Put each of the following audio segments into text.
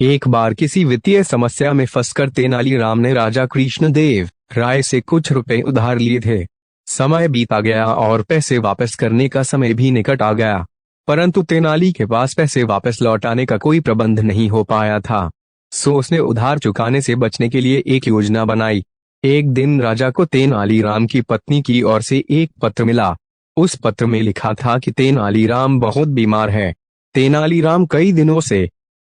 एक बार किसी वित्तीय समस्या में फंसकर तेनालीराम ने राजा कृष्णदेव राय से कुछ रुपए उधार लिए थे। समय बीता गया और पैसे वापस करने का समय भी निकट आ गया, परंतु तेनाली के पास पैसे वापस लौटाने का कोई प्रबंध नहीं हो पाया था। सो उसने उधार चुकाने से बचने के लिए एक योजना बनाई। एक दिन राजा को तेनालीराम की पत्नी की ओर से एक पत्र मिला। उस पत्र में लिखा था कि तेनालीराम बहुत बीमार है। तेनालीराम कई दिनों से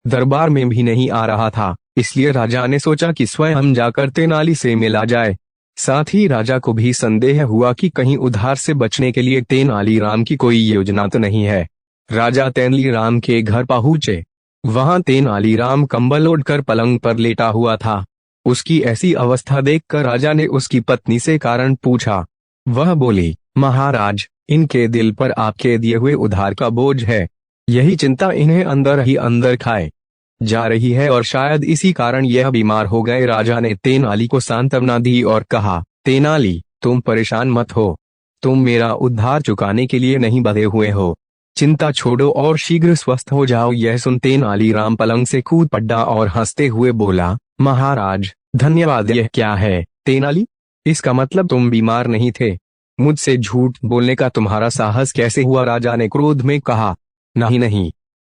दरबार में भी नहीं आ रहा था, इसलिए राजा ने सोचा कि स्वयं जाकर तेनाली से मिला जाए। साथ ही राजा को भी संदेह हुआ कि कहीं उधार से बचने के लिए तेनालीराम की कोई योजना तो नहीं है। राजा तेनालीराम के घर पहुंचे। वहां तेनालीराम कंबल ओढ़कर पलंग पर लेटा हुआ था। उसकी ऐसी अवस्था देखकर राजा ने उसकी पत्नी से कारण पूछा। वह बोली, महाराज, इनके दिल पर आपके दिए हुए उधार का बोझ है। यही चिंता इन्हें अंदर ही अंदर खाए जा रही है और शायद इसी कारण यह बीमार हो गए। राजा ने तेनाली को सांत्वना दी और कहा, तेनाली, तुम परेशान मत हो। तुम मेरा उधार चुकाने के लिए नहीं बंधे हुए हो। चिंता छोड़ो और शीघ्र स्वस्थ हो जाओ। यह सुन तेनालीराम पलंग से कूद पड़ा और हंसते हुए बोला, महाराज, धन्यवाद। यह क्या है तेनाली? इसका मतलब तुम बीमार नहीं थे। मुझसे झूठ बोलने का तुम्हारा साहस कैसे हुआ? राजा ने क्रोध में कहा। नहीं नहीं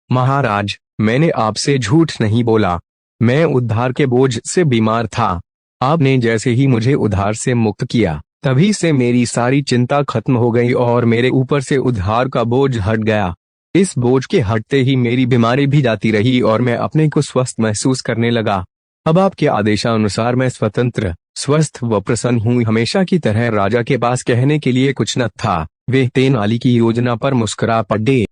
महाराज, मैंने आपसे झूठ नहीं बोला। मैं उधार के बोझ से बीमार था। आपने जैसे ही मुझे उधार से मुक्त किया, तभी से मेरी सारी चिंता खत्म हो गई और मेरे ऊपर से उधार का बोझ हट गया। इस बोझ के हटते ही मेरी बीमारी भी जाती रही और मैं अपने को स्वस्थ महसूस करने लगा। अब आपके आदेशानुसार मैं स्वतंत्र, स्वस्थ व प्रसन्न हूँ। हमेशा की तरह राजा के पास कहने के लिए कुछ न था। वे तेनाली की योजना पर मुस्कुरा पड़े।